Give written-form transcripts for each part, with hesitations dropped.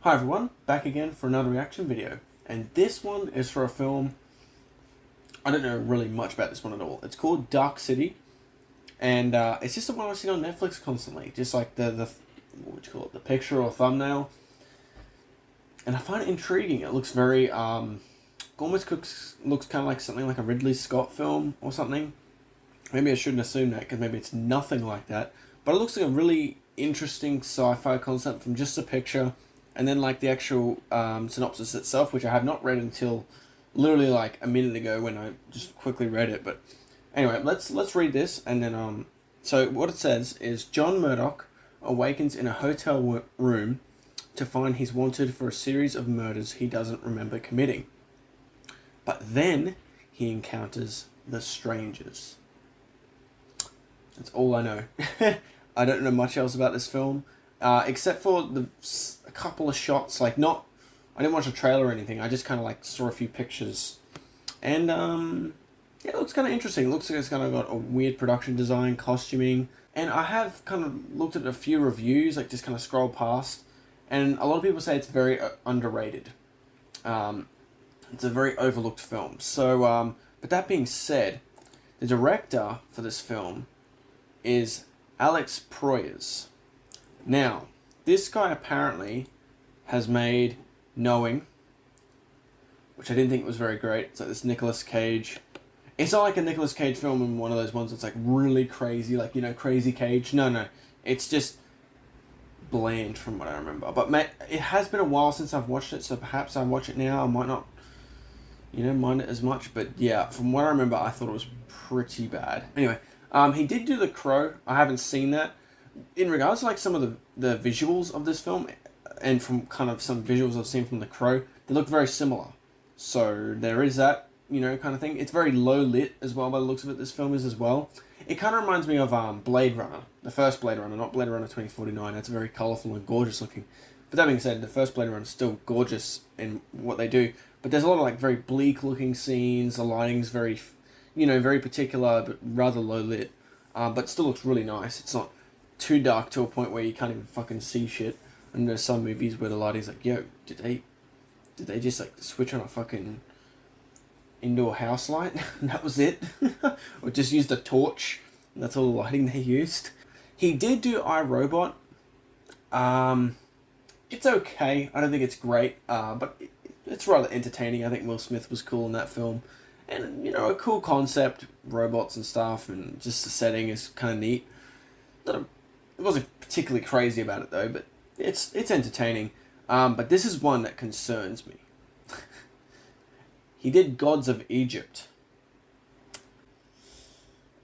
Hi everyone, back again for another reaction video. And this one is for a film, I don't know really much about this one at all. It's called Dark City. And it's just the one I've seen on Netflix constantly. Just like the what would you call it, the picture or thumbnail. And I find it intriguing. It looks very, almost looks kind of like something like a Ridley Scott film or something. Maybe I shouldn't assume that because maybe it's nothing like that. But it looks like a really interesting sci-fi concept from just the picture. And then like the actual synopsis itself, which I have not read until literally like a minute ago when I just quickly read it. But anyway, let's read this. And then so what it says is John Murdoch awakens in a hotel room to find he's wanted for a series of murders he doesn't remember committing. But then he encounters the strangers. That's all I know. I don't know much else about this film, except for a couple of shots. Like I didn't watch a trailer or anything. I just kind of like saw a few pictures, and yeah, it looks kind of interesting. It looks like it's kind of got a weird production design, costuming, and I have kind of looked at a few reviews, like just kind of scroll past, and a lot of people say it's very underrated. It's a very overlooked film. So, but that being said, the director for this film is Alex Proyas. Now, this guy apparently has made Knowing, which I didn't think was very great. It's like this Nicolas Cage. It's not like a Nicolas Cage film in one of those ones that's like really crazy, like, you know, Crazy Cage. No. It's just bland from what I remember. But it has been a while since I've watched it, so perhaps I watch it now. I might not, you know, mind it as much. But yeah, from what I remember, I thought it was pretty bad. Anyway, he did do The Crow. I haven't seen that. In regards to like some of the visuals of this film, and from kind of some visuals I've seen from The Crow, they look very similar. So there is that, you know, kind of thing. It's very low lit as well by the looks of it, this film is as well. It kind of reminds me of Blade Runner, the first Blade Runner, not Blade Runner 2049. That's very colourful and gorgeous looking. But that being said, the first Blade Runner is still gorgeous in what they do. But there's a lot of like very bleak looking scenes. The lighting's very, you know, very particular, but rather low lit. But still looks really nice. It's not too dark to a point where you can't even fucking see shit. And there's some movies where the lighting's like, yo, did they just like switch on a fucking indoor house light? And that was it? Or just used a torch, and that's all the lighting they used. He did do iRobot. It's okay. I don't think it's great, but it's rather entertaining. I think Will Smith was cool in that film. And, you know, a cool concept, robots and stuff, and just the setting is kind of neat. It wasn't particularly crazy about it, though, but it's entertaining. But this is one that concerns me. He did Gods of Egypt.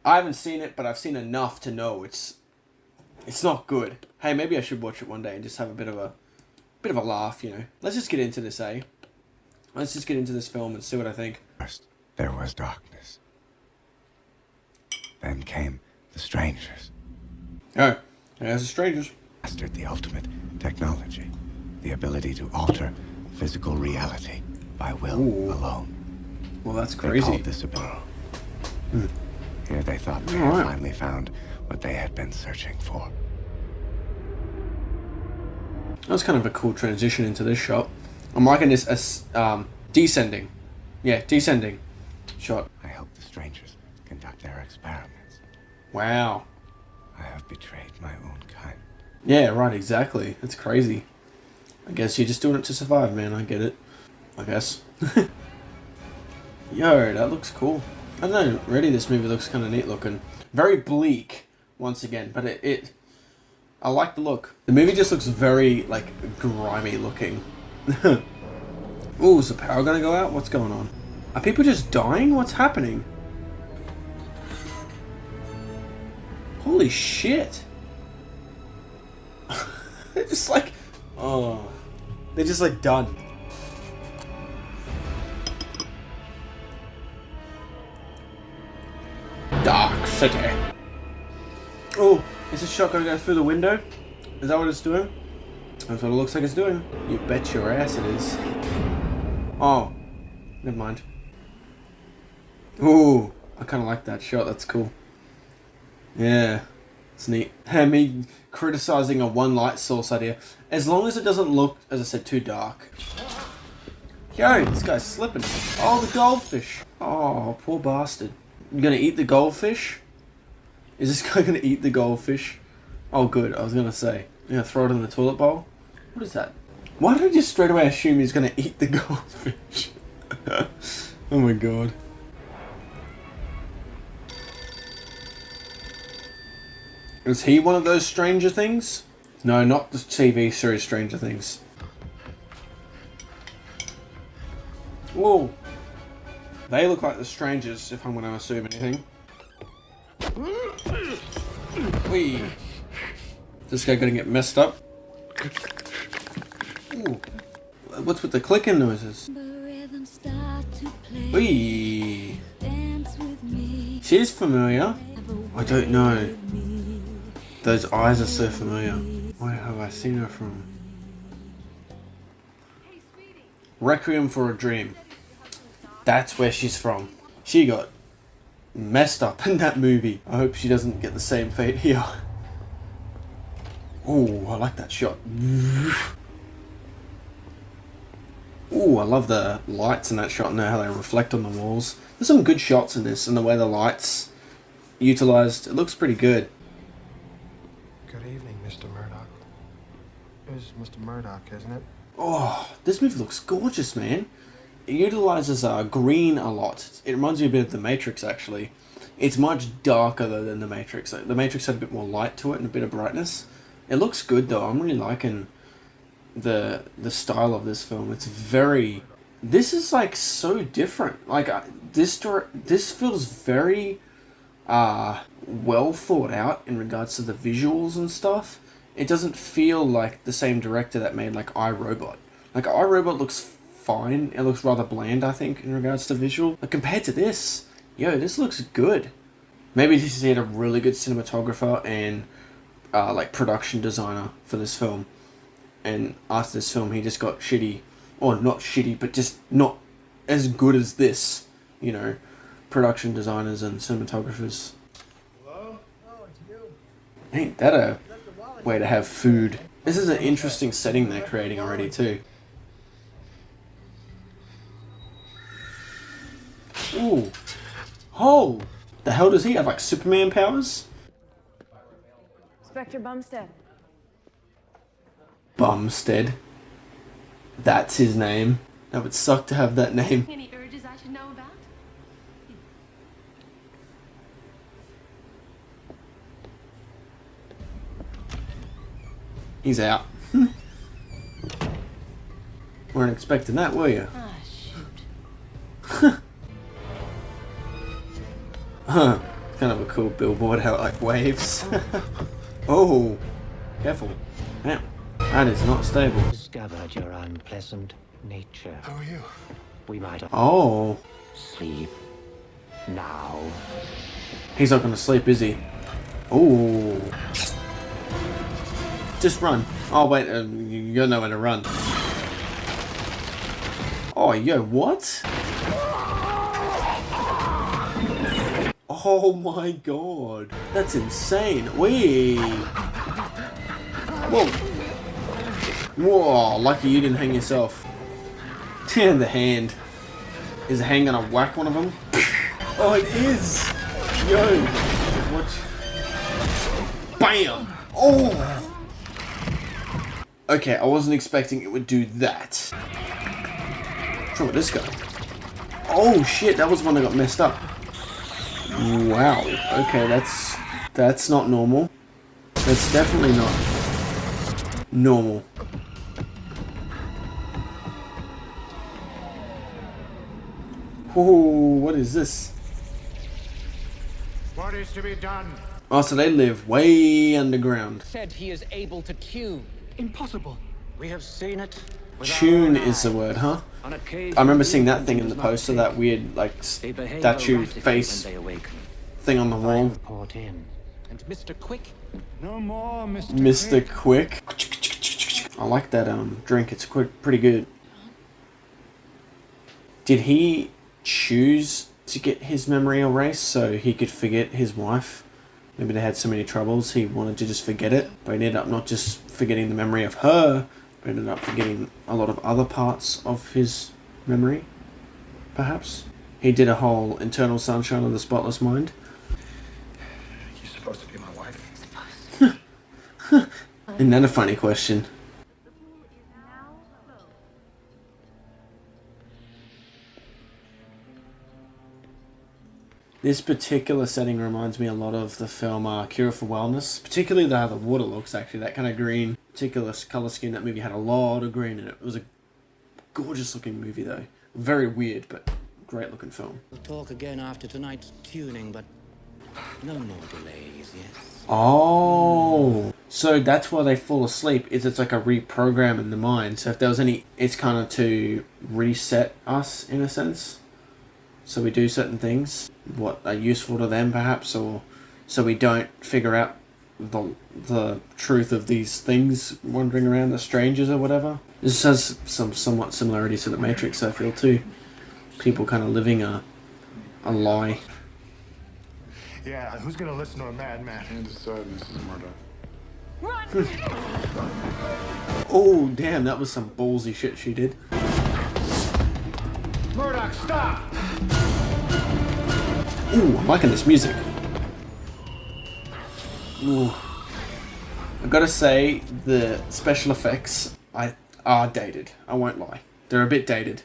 I haven't seen it, but I've seen enough to know it's not good. Hey, maybe I should watch it one day and just have a bit of a laugh, you know. Let's just get into this, eh? Let's just get into this film and see what I think. First, there was darkness. Then came the strangers. Oh, there's the strangers. Mastered the ultimate technology, the ability to alter physical reality by will alone. Well, that's They crazy. called this ability. Here they thought they had finally found what they had been searching for. That was kind of a cool transition into this shot. I'm liking this as descending. Yeah, descending shot. I helped the strangers conduct their experiments. Wow. I have betrayed my own kind. Yeah, right, exactly. That's crazy. I guess you're just doing it to survive, man. I get it. I guess. Yo, that looks cool. I don't know, really this movie looks kind of neat looking. Very bleak, once again, but I like the look. The movie just looks very, like, grimy looking. Ooh, is the power gonna go out? What's going on? Are people just dying? What's happening? Holy shit. They're just like, oh, they're just like done. Dark City. Oh, is this shot gonna go through the window? Is that what it's doing? That's what it looks like it's doing. You bet your ass it is. Oh, never mind. Ooh, I kind of like that shot. That's cool. Yeah, it's neat. Me criticizing a one light source idea. As long as it doesn't look, as I said, too dark. Yo, this guy's slipping. Oh, the goldfish. Oh, poor bastard. You gonna eat the goldfish? Is this guy gonna eat the goldfish? Oh, good. I was gonna say. You gonna throw it in the toilet bowl? What is that? Why did I just straight away assume he's gonna eat the goldfish? Oh my god. Is he one of those Stranger Things? No, not the TV series Stranger Things. Whoa. They look like the strangers, if I'm going to assume anything. Whee. This guy gonna get messed up? Ooh. What's with the clicking noises? Whee. She's familiar. I don't know. Those eyes are so familiar. Where have I seen her from? Requiem for a Dream. That's where she's from. She got messed up in that movie. I hope she doesn't get the same fate here. Oh, I like that shot. Oh, I love the lights in that shot and how they reflect on the walls. There's some good shots in this and the way the lights utilized. It looks pretty good. Good evening, Mr. Murdoch. It is Mr. Murdoch, isn't it? Oh, this movie looks gorgeous, man. It utilizes green a lot. It reminds me a bit of The Matrix, actually. It's much darker, though, than The Matrix. The Matrix had a bit more light to it and a bit of brightness. It looks good, though. I'm really liking the style of this film. It's very... This is, like, so different. Like, this feels very well thought out in regards to the visuals and stuff. It doesn't feel like the same director that made, like, iRobot. Like, iRobot looks fine. It looks rather bland, I think, in regards to visual. But compared to this, yo, this looks good. Maybe he had a really good cinematographer and, like, production designer for this film. And after this film, he just got shitty. Or not shitty, but just not as good as this, you know, production designers and cinematographers. Hello? Oh, it's you. Ain't that a way to have food? This is an interesting setting they're creating already, too. Ooh. Oh! The hell does he have, like Superman powers? Inspector Bumstead. Bumstead. That's his name. That would suck to have that name. Any urges I should know about? He's out. Weren't expecting that, were you? Ah, shoot. Huh. Kind of a cool billboard how it like waves. Oh. Careful. Damn. That is not stable. Discovered your unpleasant nature. How are you? We might Oh. sleep now. He's not gonna sleep, is he? Oh. Just run. Oh, wait. You got nowhere to run. Oh, yo, what? Oh my god. That's insane. Wee. Whoa. Whoa, lucky you didn't hang yourself. And the hand. Is the hand gonna whack one of them? Oh, it is. Yo. Watch. Bam. Oh. Okay, I wasn't expecting it would do that. What's wrong with this guy? Oh shit, that was one that got messed up. Wow. Okay, that's not normal. That's definitely not normal. Oh, what is this? What is to be done? Oh, so they live way underground. Said he is able to tune. Impossible. We have seen it. Tune is the word, huh? I remember seeing that thing in the poster, that weird, like, statue face thing on the wall. Report in. And Mr. Quick, No more, Mr. Mr. Quick. I like that drink, it's pretty good. Did he choose to get his memory erased so he could forget his wife Maybe they had so many troubles he wanted to just forget it, but he ended up not just forgetting the memory of her, but ended up forgetting a lot of other parts of his memory, perhaps. He did a whole Internal Sunshine of the Spotless Mind. You're supposed to be my wife. Isn't that a funny question? This particular setting reminds me a lot of the film Cure for Wellness, particularly how the water looks, actually. That kind of green, particular colour scheme. That movie had a lot of green in it. It was a gorgeous looking movie, though. Very weird, but great looking film. We'll talk again after tonight's tuning, but no more delays, yes? Oh, so that's why they fall asleep, is it's like a reprogram in the mind. So if there was any, it's kind of to reset us, in a sense. So we do certain things, what are useful to them perhaps, or so we don't figure out the truth of these things wandering around, the strangers or whatever. This has some somewhat similarities to the Matrix, I feel, too. People kind of living a lie. Yeah, who's gonna listen to a madman? Can't decide, Mrs. Murdoch. Oh, damn, that was some ballsy shit she did. Murdoch, stop! Ooh, I'm liking this music. Ooh. I've got to say, the special effects are dated. I won't lie. They're a bit dated.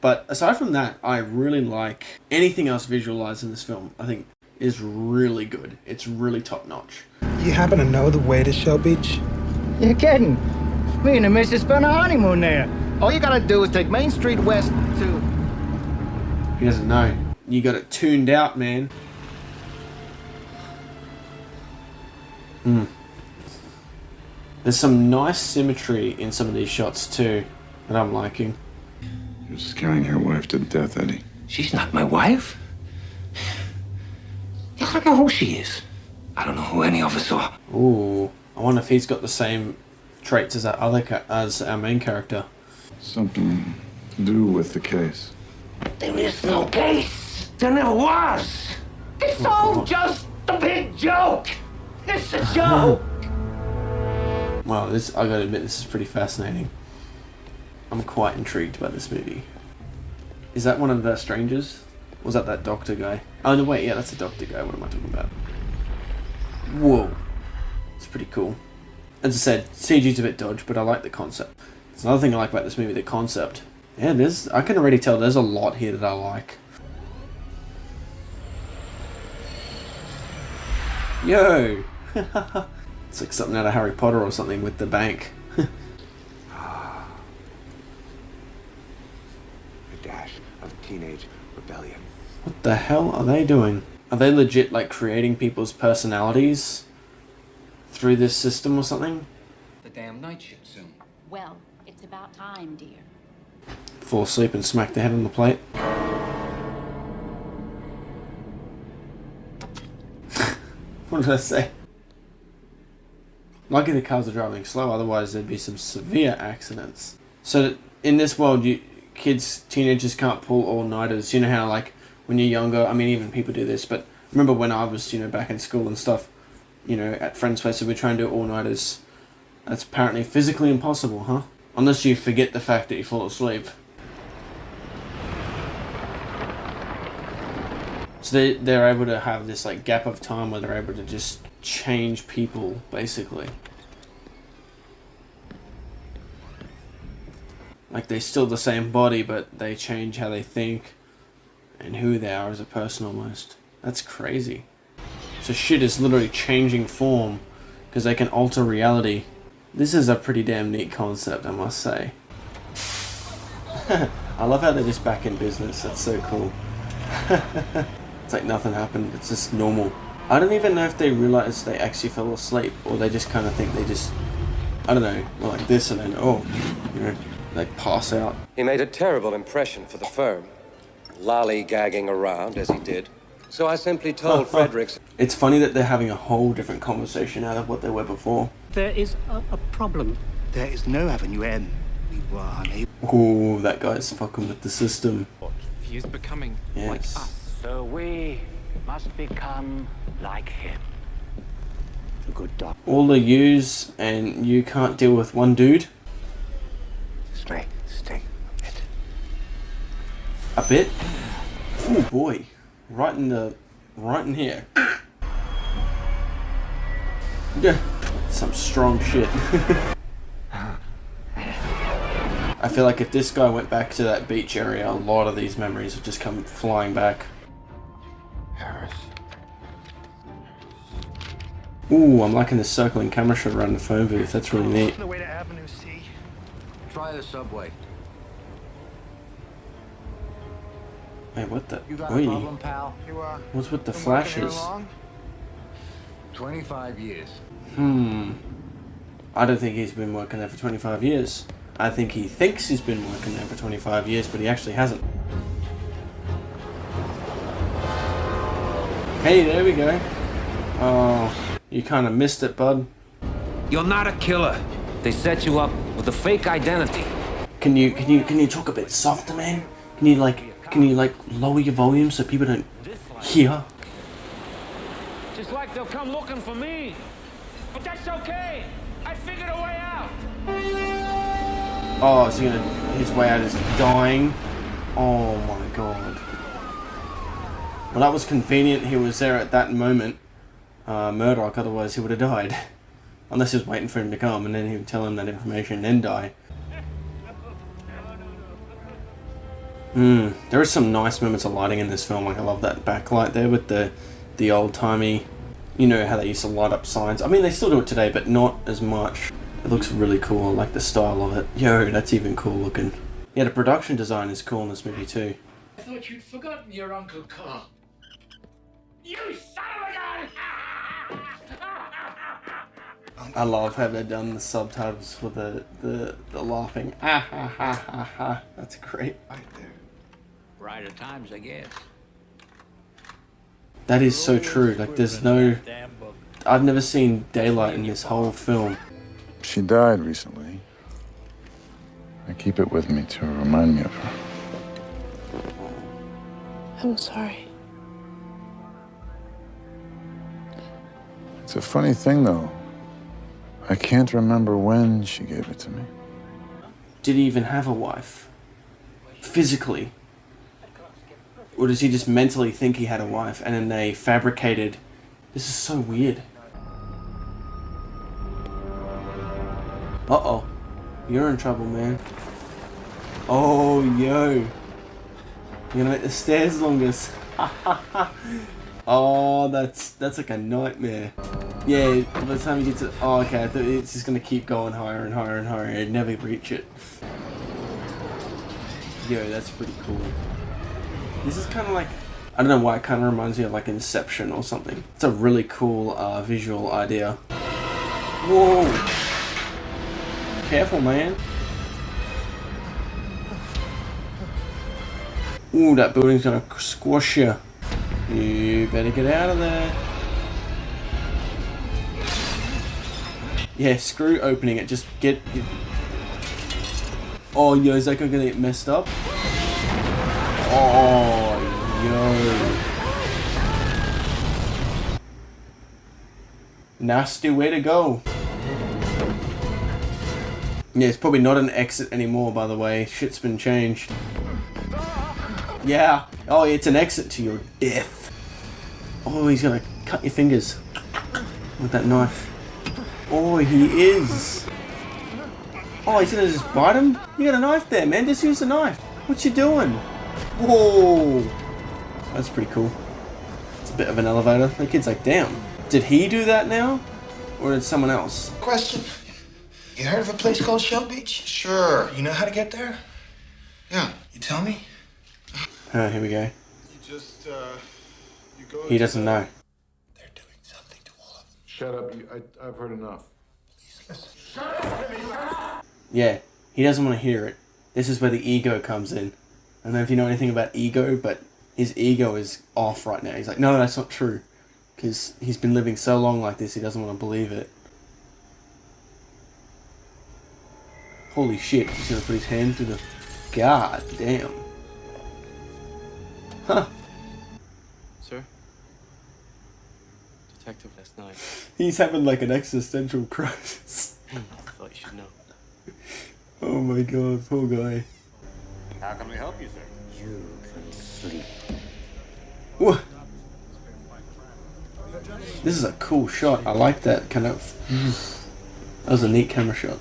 But aside from that, I really like anything else visualized in this film. I think is really good. It's really top notch. You happen to know the way to Shell Beach? You're kidding. Me and the missus spent our honeymoon there. All you gotta do is take Main Street west to... He doesn't know. You got it tuned out, man. There's some nice symmetry in some of these shots too that I'm liking. You're scaring your wife to death, Eddie. She's not my wife. I don't know who she is. I don't know who any of us are. Ooh, I wonder if he's got the same traits as as our main character. Something to do with the case. There is no case. There never was. It's all just a big joke. It's a joke. Wow, I gotta admit, this is pretty fascinating. I'm quite intrigued by this movie. Is that one of the strangers? Or was that doctor guy? Oh no, wait, yeah, that's the doctor guy. What am I talking about? Whoa. It's pretty cool. As I said, CG's a bit dodgy, but I like the concept. It's another thing I like about this movie, the concept. Yeah, I can already tell there's a lot here that I like. Yo! It's like something out of Harry Potter or something with the bank. A dash of teenage rebellion. What the hell are they doing? Are they legit like creating people's personalities through this system or something? The damn night shift soon. Well, it's about time, dear. Fall asleep and smack their head on the plate. What did I say? Lucky the cars are driving slow, otherwise there'd be some severe accidents. So in this world, teenagers can't pull all-nighters. You know how like when you're younger, I mean even people do this, but I remember when I was, back in school and stuff, at friends' places we're trying to do all-nighters. That's apparently physically impossible, huh? Unless you forget the fact that you fall asleep. So they're able to have this like gap of time where they're able to just change people, basically. Like they're still the same body, but they change how they think and who they are as a person almost. That's crazy. So shit is literally changing form because they can alter reality. This is a pretty damn neat concept, I must say. I love how they're just back in business. That's so cool. It's like nothing happened. It's just normal. I don't even know if they realize they actually fell asleep or they just kind of think they just, I don't know, well, like this and then, they pass out. He made a terrible impression for the firm, lollygagging around as he did. So I simply told Fredericks... It's funny that they're having a whole different conversation out of what they were before. There is a problem. There is no Avenue M. We were unable... Ooh, that guy's fucking with the system. He is becoming Yes. like us. So we must become like him. A good dog. All the yous, and you can't deal with one dude. This may sting a bit. A bit? Oh boy. Right in here. Yeah. Some strong shit. I feel like if this guy went back to that beach area, a lot of these memories would just come flying back. Harris. Ooh, I'm liking the circling camera shot around the phone booth. That's really neat. The way to Avenue C. Try the subway. Hey, what the? You got Oi. a problem, pal? You, What's with the been working here flashes? long? 25 years. I don't think he's been working there for 25 years. I think he thinks he's been working there for 25 years, but he actually hasn't. Hey, there we go. Oh, you kind of missed it, bud. You're not a killer. They set you up with a fake identity. Can you talk a bit softer, man? Can you like lower your volume so people don't hear? Just like they'll come looking for me. But that's okay. I figured a way out. Oh, is he gonna? His way out is dying. Oh my god. Well, that was convenient. He was there at that moment. Murdoch, otherwise he would have died. Unless he was waiting for him to come, and then he would tell him that information and then die. There are some nice moments of lighting in this film. Like I love that backlight there with the old timey. You know how they used to light up signs. I mean, they still do it today, but not as much. It looks really cool. I like the style of it. Yo, that's even cool looking. Yeah, the production design is cool in this movie too. I thought you'd forgotten your Uncle Carl. You son of a gun! I love how they've done the subtitles for the laughing. Ah ha ha ha ha. That's great. Right there. Brighter times, I guess. That is so true. Like there's no... I've never seen daylight in this whole film. She died recently. I keep it with me to remind me of her. I'm sorry. It's a funny thing, though. I can't remember when she gave it to me. Did he even have a wife? Physically? Or does he just mentally think he had a wife and then they fabricated... This is so weird. Uh-oh. You're in trouble, man. Oh, yo. You're gonna make the stairs longest. Oh, that's like a nightmare. Yeah, by the time you get to... Oh, okay, I thought it's just gonna keep going higher and higher and higher and never reach it. Yo, that's pretty cool. This is kind of like... I don't know why it kind of reminds me of like Inception or something. It's a really cool visual idea. Whoa! Careful, man. Ooh, that building's gonna squash you. You better get out of there. Yeah, screw opening it. Just get... Oh, yo, is that gonna get messed up? Oh, yo. Nasty way to go. Yeah, it's probably not an exit anymore, by the way. Shit's been changed. Yeah. Oh, it's an exit to your death. Oh, he's gonna cut your fingers with that knife. Oh, he is. Oh, he's gonna just bite him? You got a knife there, man. Just use the knife. What you doing? Whoa. That's pretty cool. It's a bit of an elevator. The kid's like, damn. Did he do that now? Or did someone else? Question. You heard of a place called Shell Beach? Sure. You know how to get there? Yeah. You tell me? Oh, here we go. You just, you go... He doesn't know. They're doing something to all of them. Shut up. I've heard enough. Yeah, he doesn't want to hear it. This is where the ego comes in. I don't know if you know anything about ego, but his ego is off right now. He's like, no, that's not true. Because he's been living so long like this, he doesn't want to believe it. Holy shit, he's going to put his hand through the... God damn. Huh. Sir? Detective last night. He's having like an existential crisis. I thought you should know. Oh my god, poor guy. How can we help you, sir? You can sleep. What? This is a cool shot. I like that kind of. That was a neat camera shot.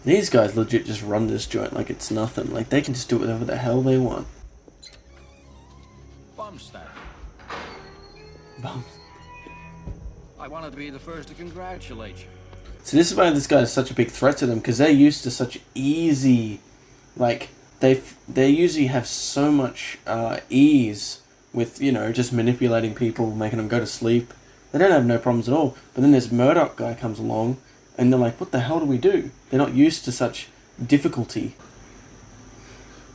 These guys legit just run this joint like it's nothing. Like they can just do whatever the hell they want. Bum stack. Bum. I want to be the first to congratulate you. So this is why this guy is such a big threat to them, because they're used to such easy, like they usually have so much ease with, you know, just manipulating people, making them go to sleep. They don't have no problems at all. But then this Murdoch guy comes along, and they're like, what the hell do we do? They're not used to such difficulty.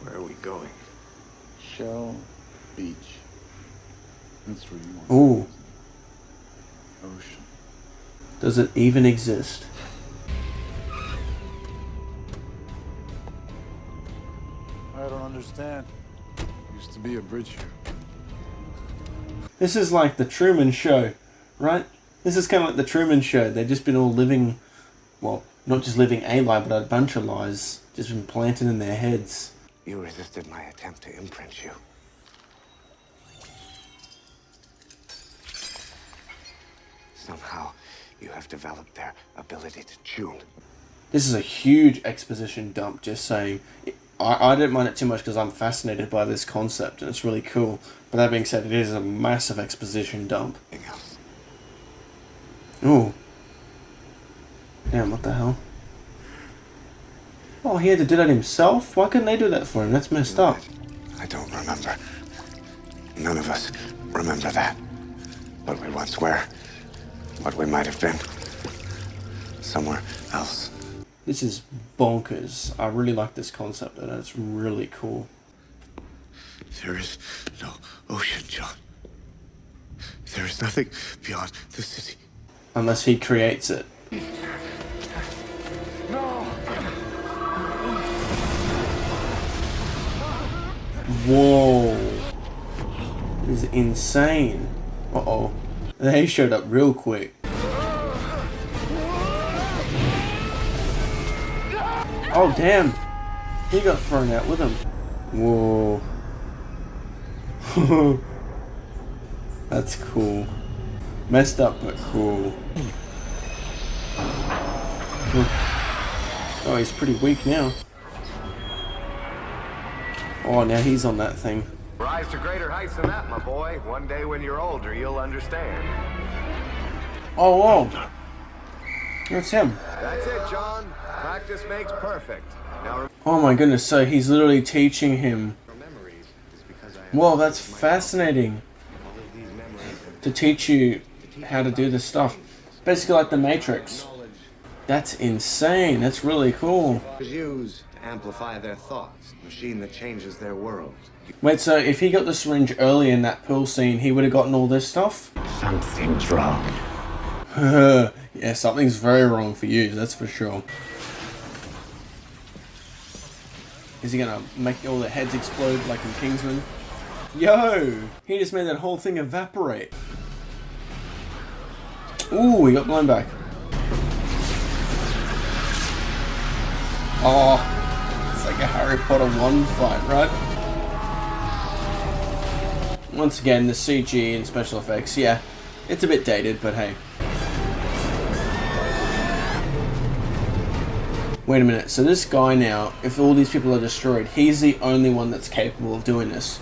Where are we going? Shell Beach. That's where you want. Ooh. Ocean. Does it even exist? I don't understand. Used to be a bridge here. This is like the Truman Show, right? This is kind of like the Truman Show. They've just been all living, well, not just living a lie, but a bunch of lies just been planted in their heads. You resisted my attempt to imprint you. Somehow, you have developed their ability to tune. This is a huge exposition dump, just saying. I don't mind it too much because I'm fascinated by this concept and it's really cool. But that being said, it is a massive exposition dump. Ooh. Damn, what the hell? Oh, he had to do that himself? Why couldn't they do that for him? That's messed up. I don't remember. None of us remember that. What we once were. What we might have been. Somewhere else. This is bonkers. I really like this concept and it's really cool. There is no ocean, John. There is nothing beyond the city. Unless he creates it. Whoa. This is insane. Uh-oh. They showed up real quick. Oh, damn. He got thrown out with him. Whoa. That's cool. Messed up, but cool. Oh, he's pretty weak now. Oh, now he's on that thing. Rise to greater heights than that, my boy. One day when you're older, you'll understand. Oh, whoa. That's him. That's it, John. Practice makes perfect. Now, Oh my goodness, so he's literally teaching him. Whoa, that's fascinating. To teach you how to do this stuff. Basically like the Matrix. That's insane. That's really cool. use to amplify their thoughts. Machine that changes their world. Wait, so if he got the syringe early in that pool scene, he would have gotten all this stuff? Something's wrong. Yeah, something's very wrong for you, that's for sure. Is he gonna make all the heads explode like in Kingsman? Yo! He just made that whole thing evaporate. Ooh, he got blown back. Oh, it's like a Harry Potter 1 fight, right? Once again, the CG and special effects, yeah, it's a bit dated, but hey. Wait a minute, so this guy now, if all these people are destroyed, he's the only one that's capable of doing this.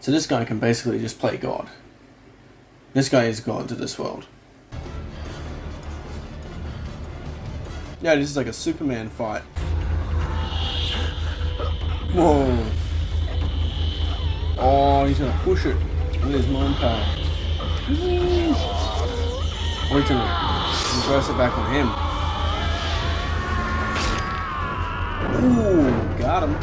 So this guy can basically just play God. This guy is God to this world. Yeah, this is like a Superman fight. Whoa. Oh, he's gonna push it with his mind power. Oh, he's gonna reverse it back on him. Ooh, got him.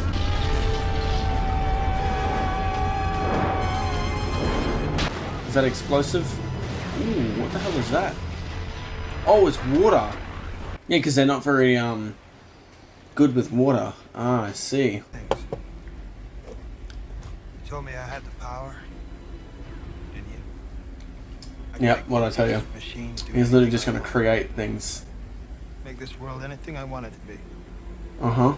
Is that explosive? Ooh, what the hell is that? Oh, it's water. Yeah, because they're not very good with water. Ah, I see. You told me I had the power, didn't you? Yeah, what I tell you. He's literally just going to create things. Make this world anything I want it to be. Uh-huh.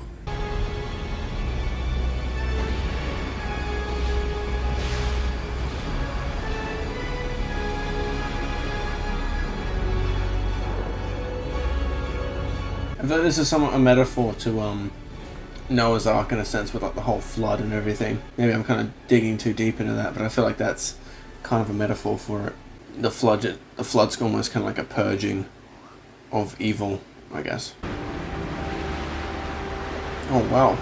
I thought this is somewhat a metaphor to Noah's Ark in a sense, with like the whole flood and everything. Maybe I'm kind of digging too deep into that, but I feel like that's kind of a metaphor for it. The flood's almost kind of like a purging of evil, I guess. Oh wow.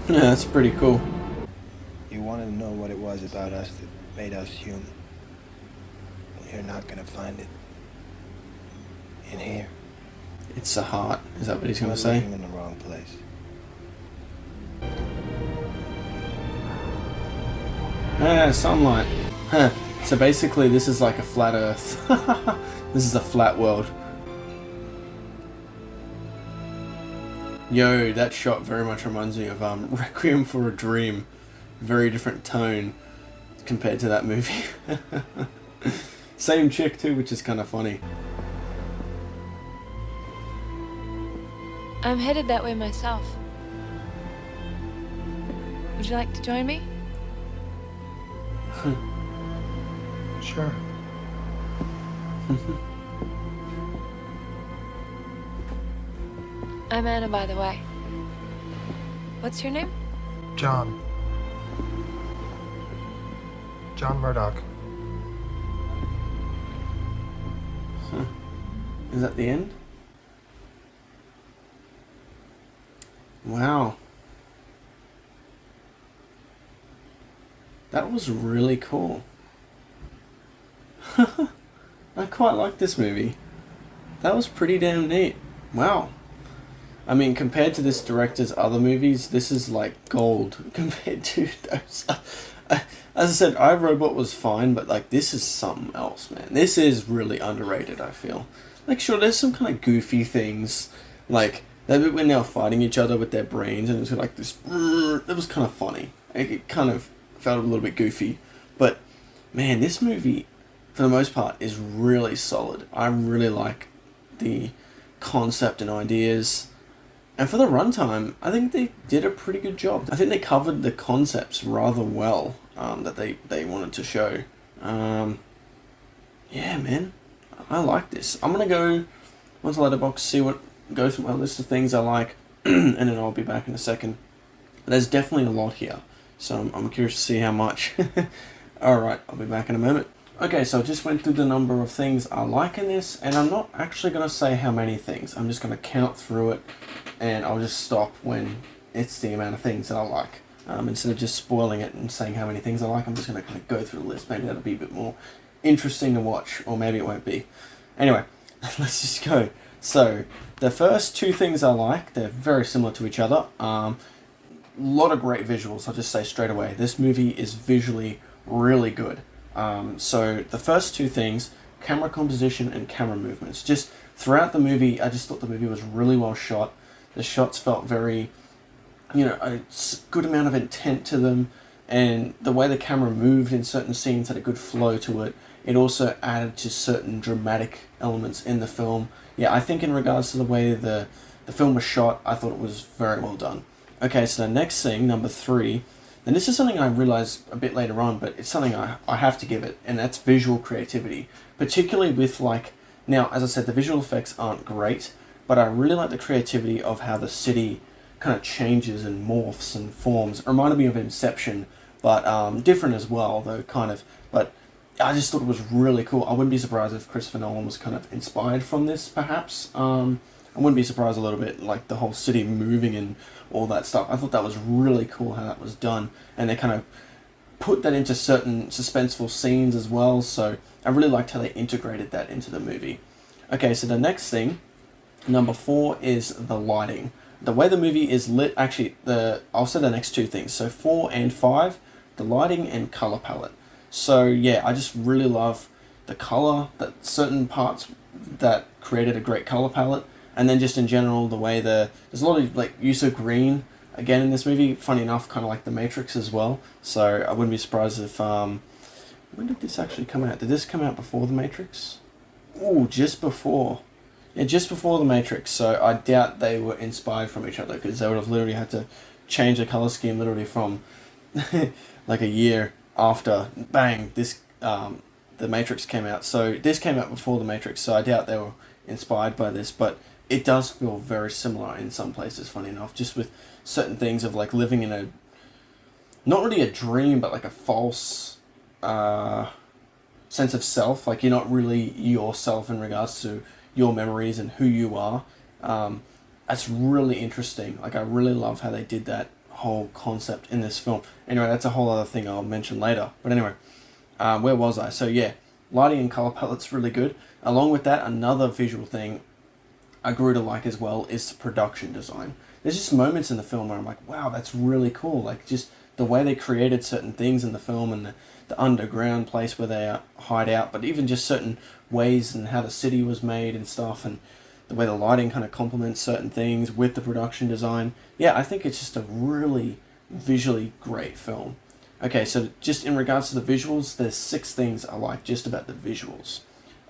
Yeah, that's pretty cool. You wanted to know what it was about us that made us human. Well, you're not gonna find it in here. It's the heart. Is that what he's going to We're say? looking in the wrong place. Ah, sunlight. Huh. So basically this is like a flat earth. This is a flat world. Yo, that shot very much reminds me of Requiem for a Dream. Very different tone compared to that movie. Same chick too, which is kind of funny. I'm headed that way myself. Would you like to join me? Sure. I'm Anna, by the way. What's your name? John. John Murdoch. Huh. Is that the end? Wow. That was really cool. I quite like this movie. That was pretty damn neat. Wow. I mean, compared to this director's other movies, this is like gold compared to those. As I said, I, Robot was fine, but like this is something else, man. This is really underrated, I feel. Like, sure, there's some kind of goofy things, like that bit when they were fighting each other with their brains, and it was like this. It was kind of funny. It kind of felt a little bit goofy, but man, this movie, for the most part, is really solid. I really like the concept and ideas. And for the runtime, I think they did a pretty good job. I think they covered the concepts rather well that they wanted to show. Yeah, man. I like this. I'm going to go onto Letterboxd, go through my list of things I like, and then I'll be back in a second. There's definitely a lot here, so I'm curious to see how much. Alright, I'll be back in a moment. Okay, so I just went through the number of things I like in this, and I'm not actually going to say how many things. I'm just going to count through it, and I'll just stop when it's the amount of things that I like. Instead of just spoiling it and saying how many things I like, I'm just going to kind of go through the list. Maybe that'll be a bit more interesting to watch, or maybe it won't be. Anyway, let's just go. So, the first two things I like, they're very similar to each other. Lot of great visuals, I'll just say straight away. This movie is visually really good. So the first two things, camera composition and camera movements. Just throughout the movie, I just thought the movie was really well shot. The shots felt very, a good amount of intent to them, and the way the camera moved in certain scenes had a good flow to it. It also added to certain dramatic elements in the film. Yeah, I think in regards to the way the film was shot, I thought it was very well done. Okay, so the next thing, number 3, and this is something I realized a bit later on, but it's something I have to give it, and that's visual creativity. Particularly with, now, as I said, the visual effects aren't great, but I really like the creativity of how the city kind of changes and morphs and forms. It reminded me of Inception, but different as well, though, kind of. But I just thought it was really cool. I wouldn't be surprised if Christopher Nolan was kind of inspired from this, perhaps. I wouldn't be surprised a little bit, like the whole city moving and all that stuff. I thought that was really cool how that was done, and they kind of put that into certain suspenseful scenes as well, so I really liked how they integrated that into the movie. Okay, so the next thing, number 4, is the lighting. The way the movie is lit, actually, I'll say the next two things. So 4 and 5, the lighting and color palette. So yeah, I just really love the color, that certain parts that created a great color palette. And then just in general, the way there's a lot of use of green, again in this movie. Funny enough, kind of like The Matrix as well. So I wouldn't be surprised if when did this actually come out? Did this come out before The Matrix? Ooh, just before. Yeah, just before The Matrix. So I doubt they were inspired from each other, because they would have literally had to change the color scheme literally from like a year after bang this The Matrix came out. So this came out before The Matrix, so I doubt they were inspired by this, but it does feel very similar in some places, funny enough, just with certain things of like living in a, not really a dream, but like a false sense of self. Like you're not really yourself in regards to your memories and who you are. That's really interesting. Like I really love how they did that whole concept in this film. Anyway, that's a whole other thing I'll mention later. But anyway, where was I? So yeah, lighting and color palette's really good. Along with that, another visual thing I grew to like as well is the production design. There's just moments in the film where I'm like, wow, that's really cool. Like just the way they created certain things in the film, and the underground place where they hide out, but even just certain ways and how the city was made and stuff, and the way the lighting kind of complements certain things with the production design. Yeah, I think it's just a really visually great film. Okay, so just in regards to the visuals, there's 6 things I like just about the visuals.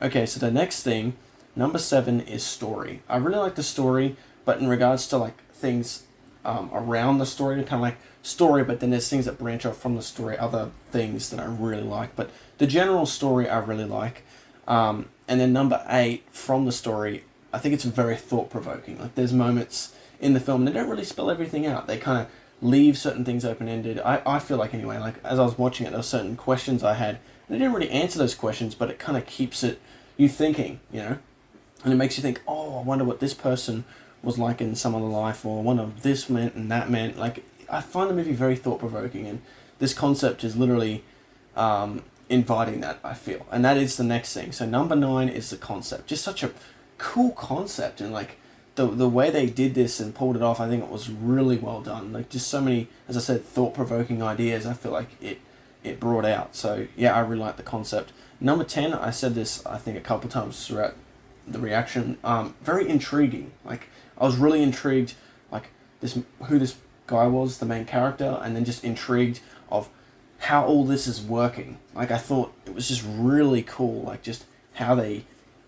Okay, so the next thing, number 7, is story. I really like the story, but in regards to like things around the story, kind of like story, but then there's things that branch off from the story, other things that I really like. But the general story I really like. And then number 8, from the story, I think it's very thought-provoking. Like there's moments in the film, they don't really spell everything out. They kind of leave certain things open-ended. I feel like anyway, like as I was watching it, there were certain questions I had, and they didn't really answer those questions, but it kind of keeps you thinking, you know? And it makes you think, oh, I wonder what this person was like in some other life, or I wonder what this meant and that meant. Like, I find the movie very thought-provoking, and this concept is literally inviting that, I feel. And that is the next thing. So number 9 is the concept. Just such a cool concept, and like the way they did this and pulled it off, I think it was really well done. Like just so many, as I said, thought-provoking ideas I feel like it brought out. So yeah, I really like the concept. Number 10, I said this I think a couple times throughout the reaction, very intriguing. Like I was really intrigued, like who this guy was, the main character, and then just intrigued of how all this is working. Like I thought it was just really cool, like just how they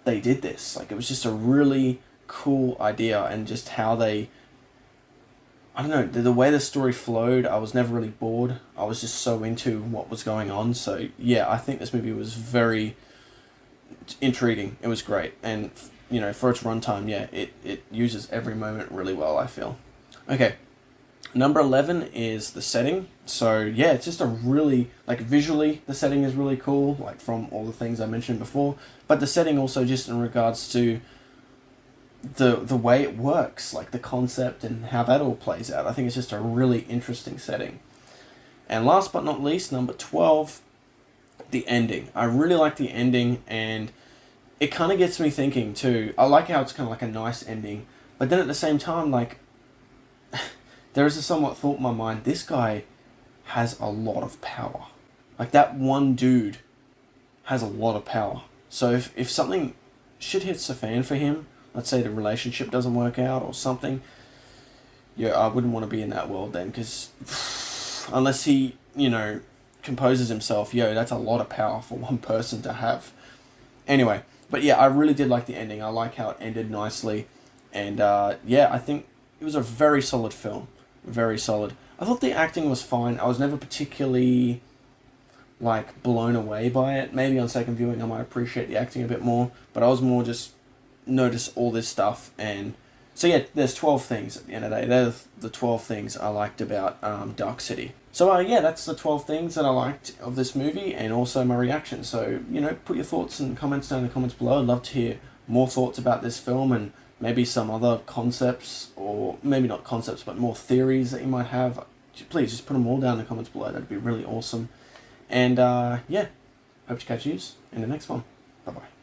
did this. Like it was just a really cool idea, and just how they, I don't know, the way the story flowed, I was never really bored. I was just so into what was going on. So yeah, I think this movie was very intriguing. It was great, and you know, for its runtime, yeah, it uses every moment really well, I feel. Okay, number 11 is the setting. So yeah, it's just a really, like visually, the setting is really cool, like from all the things I mentioned before, but the setting also just in regards to the way it works, like the concept and how that all plays out. I think it's just a really interesting setting. And last but not least, number 12, the ending. I really like the ending, and it kind of gets me thinking too. I like how it's kind of like a nice ending, but then at the same time, like there is a somewhat thought in my mind, this guy has a lot of power. Like that one dude has a lot of power. So if something shit hits the fan for him, let's say the relationship doesn't work out or something, yeah, I wouldn't want to be in that world then, because unless he, you know, composes himself, yo, that's a lot of power for one person to have. Anyway, but yeah, I really did like the ending. I like how it ended nicely, and yeah, I think it was a very solid film. Very solid. I thought the acting was fine. I was never particularly like blown away by it. Maybe on second viewing I might appreciate the acting a bit more, but I was more just notice all this stuff. And so yeah, there's 12 things at the end of the day. They're the 12 things I liked about Dark City. So yeah, that's the 12 things that I liked of this movie, and also my reaction. So, you know, put your thoughts and comments down in the comments below. I'd love to hear more thoughts about this film, and maybe some other concepts, or maybe not concepts, but more theories that you might have. Please just put them all down in the comments below. That'd be really awesome. And yeah, hope to catch you in the next one. Bye bye.